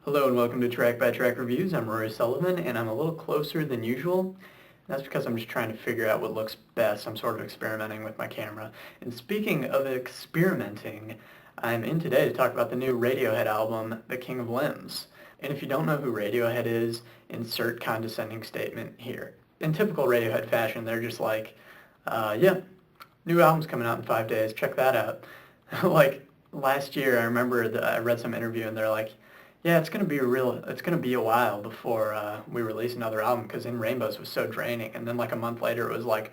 Hello and welcome to Track by Track Reviews. I'm Rory Sullivan and I'm a little closer than usual. That's because I'm just trying to figure out what looks best. I'm sort of experimenting with my camera. And speaking of experimenting, I'm in today to talk about the new Radiohead album, The King of Limbs. And if you don't know who Radiohead is, insert condescending statement here. In typical Radiohead fashion, they're just like, yeah, new album's coming out in 5 days, check that out. Like last year, I remember that I read some interview and they're like, yeah, it's gonna be a while before we release another album because In Rainbows was so draining. And then like a month later, it was like,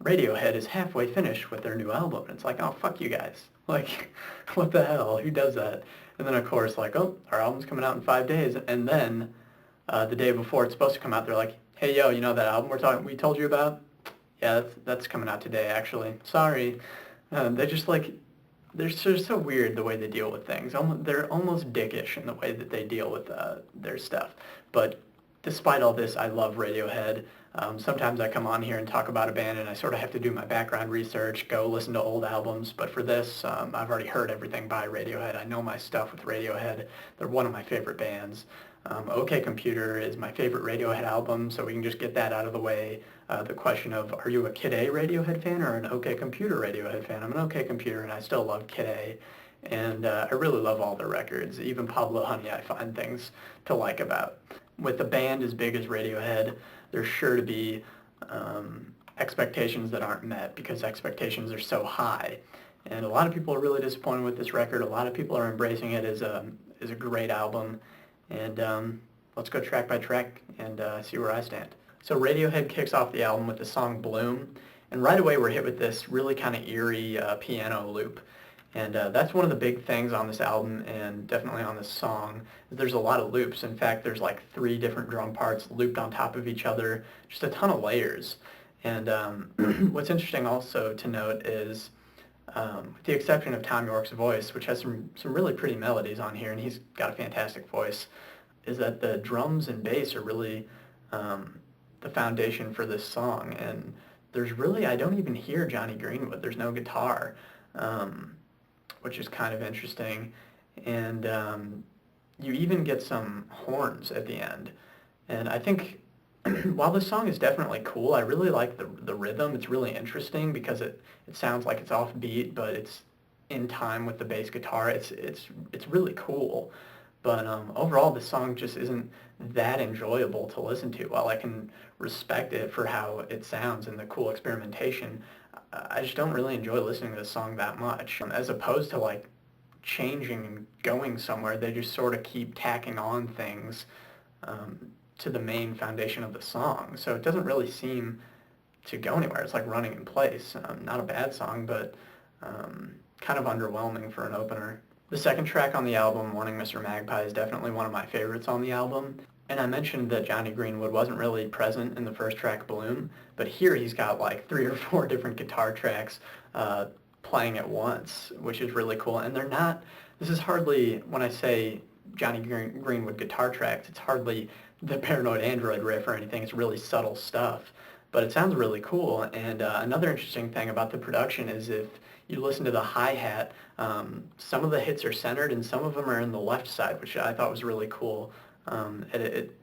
Radiohead is halfway finished with their new album. And it's like, oh, fuck you guys. Like, what the hell? Who does that? And then of course, like, oh, our album's coming out in 5 days. And then the day before it's supposed to come out, they're like, hey, yo, you know that album we told you about? Yeah, that's coming out today, actually. Sorry. They just like, they're so weird the way they deal with things. They're almost dickish in the way that they deal with their stuff. But despite all this, I love Radiohead. Sometimes I come on here and talk about a band and I sort of have to do my background research, go listen to old albums. But for this, I've already heard everything by Radiohead. I know my stuff with Radiohead. They're one of my favorite bands. OK Computer is my favorite Radiohead album, so we can just get that out of the way. The question of, are you a Kid A Radiohead fan or an OK Computer Radiohead fan? I'm an OK Computer, and I still love Kid A. And I really love all their records. Even Pablo Honey I find things to like about. With a band as big as Radiohead, there's sure to be expectations that aren't met because expectations are so high. And a lot of people are really disappointed with this record. A lot of people are embracing it as a great album. And let's go track by track and see where I stand. So Radiohead kicks off the album with the song Bloom, and right away we're hit with this really kind of eerie piano loop. And that's one of the big things on this album and definitely on this song. There's a lot of loops. In fact, there's like 3 different drum parts looped on top of each other, just a ton of layers. And what's interesting also to note is, with the exception of Tom York's voice, which has some really pretty melodies on here, and he's got a fantastic voice, is that the drums and bass are really the foundation for this song. And there's really, I don't even hear Johnny Greenwood. There's no guitar, which is kind of interesting. And you even get some horns at the end. And I think while this song is definitely cool, I really like the rhythm. It's really interesting because it sounds like it's offbeat, but it's in time with the bass guitar. It's really cool. But overall, the song just isn't that enjoyable to listen to. While I can respect it for how it sounds and the cool experimentation, I just don't really enjoy listening to the song that much. As opposed to like changing and going somewhere, they just sort of keep tacking on things to the main foundation of the song. So it doesn't really seem to go anywhere. It's like running in place. Not a bad song, but kind of underwhelming for an opener. The second track on the album, Morning Mr. Magpie, is definitely one of my favorites on the album. And I mentioned that Johnny Greenwood wasn't really present in the first track, Bloom, but here he's got like 3 or 4 different guitar tracks playing at once, which is really cool. And they're not, this is hardly, when I say Johnny Greenwood guitar tracks, it's hardly the Paranoid Android riff or anything. It's really subtle stuff, but it sounds really cool. And another interesting thing about the production is if you listen to the hi-hat, some of the hits are centered and some of them are in the left side, which I thought was really cool. It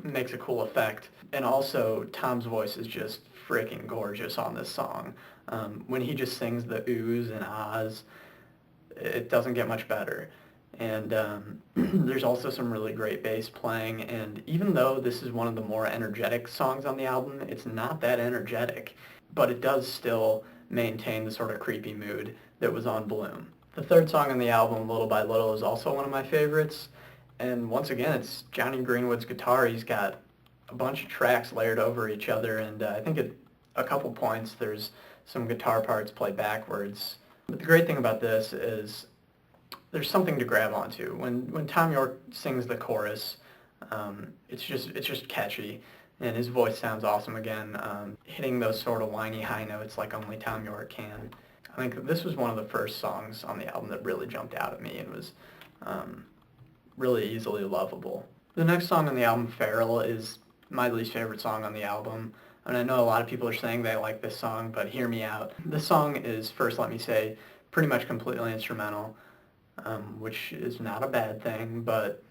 makes a cool effect. And also, Tom's voice is just freaking gorgeous on this song. When he just sings the oohs and ahs, it doesn't get much better. And there's also some really great bass playing, and even though this is one of the more energetic songs on the album, it's not that energetic, but it does still maintain the sort of creepy mood that was on Bloom. The third song on the album, Little by Little, is also one of my favorites, and once again, it's Johnny Greenwood's guitar. He's got a bunch of tracks layered over each other, and I think at a couple points there's some guitar parts played backwards. But the great thing about this is there's something to grab onto. When Tom York sings the chorus, it's just catchy, and his voice sounds awesome again, hitting those sort of whiny high notes like only Tom York can. I think this was one of the first songs on the album that really jumped out at me and was really easily lovable. The next song on the album, Feral, is my least favorite song on the album. And I know a lot of people are saying they like this song, but hear me out. This song is, first let me say, pretty much completely instrumental, which is not a bad thing, but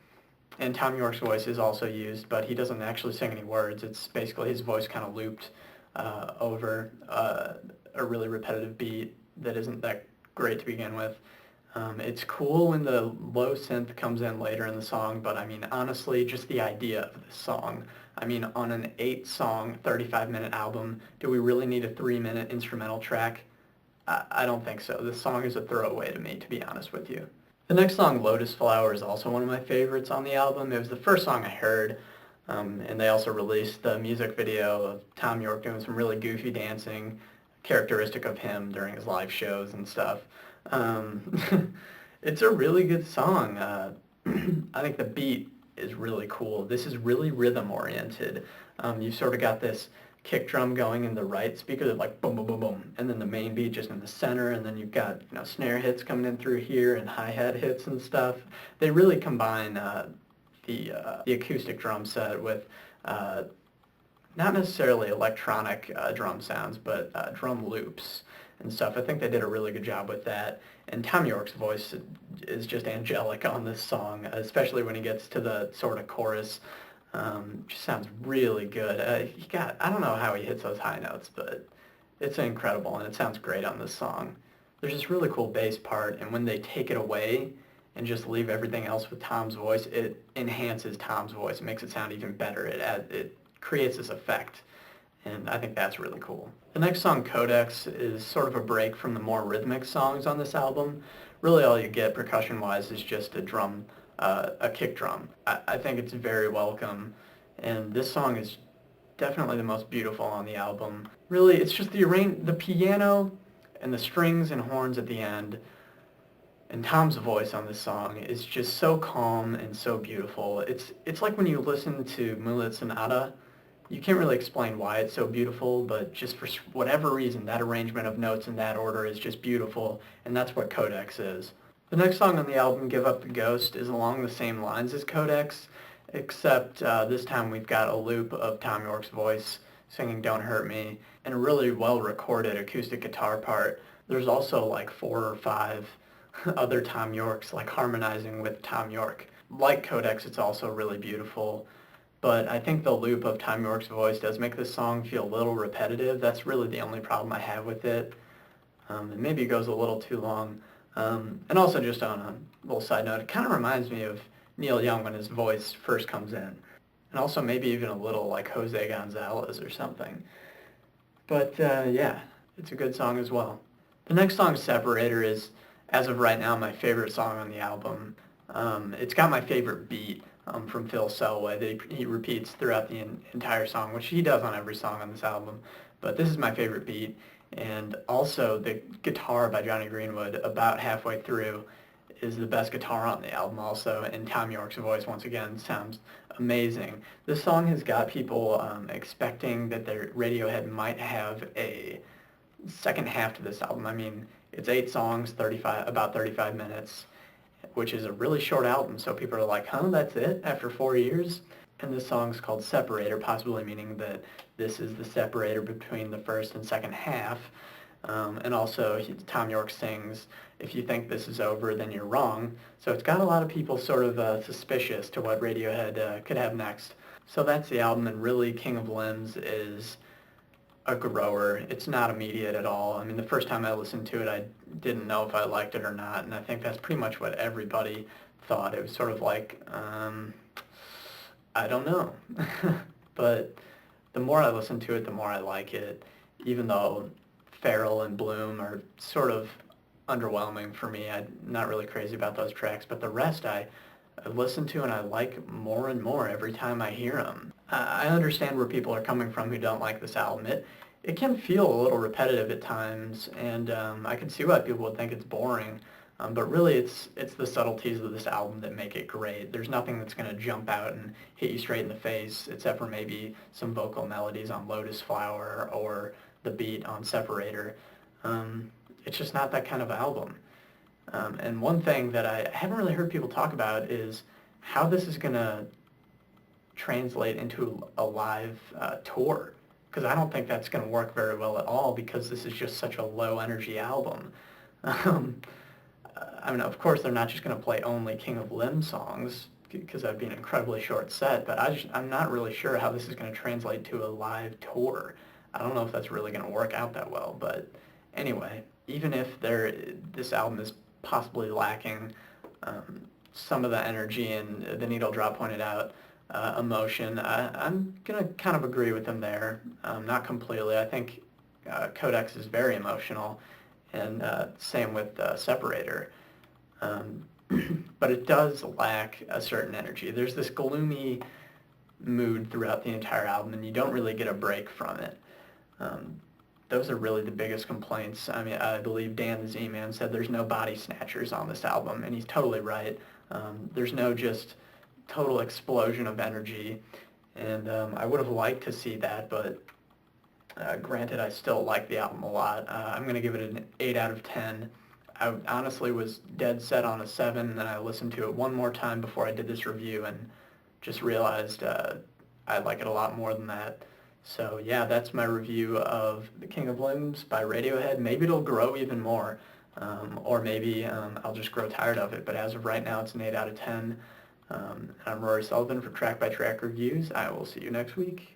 And Tom York's voice is also used, but he doesn't actually sing any words. It's basically his voice kind of looped over a really repetitive beat that isn't that great to begin with. It's cool when the low synth comes in later in the song, but I mean, honestly, just the idea of this song. I mean, on an 8-song, 35-minute album, do we really need a 3-minute instrumental track? I don't think so. This song is a throwaway to me, to be honest with you. The next song, Lotus Flower, is also one of my favorites on the album. It was the first song I heard, and they also released the music video of Tom York doing some really goofy dancing, characteristic of him during his live shows and stuff. It's a really good song. I think the beat is really cool. This is really rhythm oriented. You've sort of got this kick drum going in the right speaker that's like boom, boom, boom, boom, and then the main beat just in the center, and then you've got snare hits coming in through here and hi-hat hits and stuff. They really combine the acoustic drum set with not necessarily electronic drum sounds, but drum loops and stuff. I think they did a really good job with that. And Tom York's voice is just angelic on this song, especially when he gets to the sort of chorus. Just sounds really good. I don't know how he hits those high notes, but it's incredible, and it sounds great on this song. There's this really cool bass part, and when they take it away and just leave everything else with Tom's voice, it enhances Tom's voice. It makes it sound even better. It creates this effect, and I think that's really cool. The next song, Codex, is sort of a break from the more rhythmic songs on this album. Really all you get percussion-wise is just a kick drum. I think it's very welcome, and this song is definitely the most beautiful on the album. Really, it's just the piano and the strings and horns at the end, and Tom's voice on this song is just so calm and so beautiful. It's like when you listen to Moonlit Sonata, you can't really explain why it's so beautiful, but just for whatever reason, that arrangement of notes in that order is just beautiful, and that's what Codex is. The next song on the album, Give Up the Ghost, is along the same lines as Codex, except this time we've got a loop of Tom York's voice singing Don't Hurt Me, and a really well-recorded acoustic guitar part. There's also like 4 or 5 other Tom Yorks like harmonizing with Tom York. Like Codex, it's also really beautiful, but I think the loop of Tom York's voice does make this song feel a little repetitive. That's really the only problem I have with it. And maybe it goes a little too long. And also just on a little side note, it kind of reminds me of Neil Young when his voice first comes in. And also maybe even a little like Jose Gonzalez or something. But yeah, it's a good song as well. The next song, Separator, is, as of right now, my favorite song on the album. It's got my favorite beat from Phil Selway that he repeats throughout the entire song, which he does on every song on this album. But this is my favorite beat. And also the guitar by Johnny Greenwood about halfway through is the best guitar on the album also, and Tom York's voice once again sounds amazing. This song has got people expecting that their Radiohead might have a second half to this album. I mean, it's 8 songs, about 35 minutes, which is a really short album, so people are like, huh, that's it after 4 years? And this song's called Separator, possibly meaning that this is the separator between the first and second half. And also, Tom York sings, if you think this is over, then you're wrong. So it's got a lot of people sort of suspicious to what Radiohead could have next. So that's the album, and really King of Limbs is a grower. It's not immediate at all. I mean, the first time I listened to it, I didn't know if I liked it or not, and I think that's pretty much what everybody thought. It was sort of like, I don't know. But the more I listen to it, the more I like it, even though Feral and Bloom are sort of underwhelming for me. I'm not really crazy about those tracks, but the rest I listen to and I like more and more every time I hear them. I understand where people are coming from who don't like this album. It can feel a little repetitive at times, and I can see why people would think it's boring. But really, it's the subtleties of this album that make it great. There's nothing that's going to jump out and hit you straight in the face, except for maybe some vocal melodies on Lotus Flower or the beat on Separator. It's just not that kind of album. And one thing that I haven't really heard people talk about is how this is going to translate into a live tour, because I don't think that's going to work very well at all, because this is just such a low-energy album. I mean, of course, they're not just going to play only King of Limbs songs, because that'd be an incredibly short set, but I'm not really sure how this is going to translate to a live tour. I don't know if that's really going to work out that well, but anyway, even if this album is possibly lacking some of the energy, and the Needle Drop pointed out emotion, I'm going to kind of agree with him there. Not completely. I think Codex is very emotional, and same with Separator. But it does lack a certain energy. There's this gloomy mood throughout the entire album, and you don't really get a break from it. Those are really the biggest complaints. I mean, I believe Dan the Z-Man said there's no body snatchers on this album, and he's totally right. There's no just total explosion of energy, and I would have liked to see that, but granted, I still like the album a lot. I'm going to give it an 8 out of 10. I honestly was dead set on a 7, and then I listened to it one more time before I did this review and just realized I like it a lot more than that. So yeah, that's my review of The King of Limbs by Radiohead. Maybe it'll grow even more, or maybe I'll just grow tired of it, but as of right now, it's an 8 out of 10. I'm Rory Sullivan for Track by Track Reviews. I will see you next week.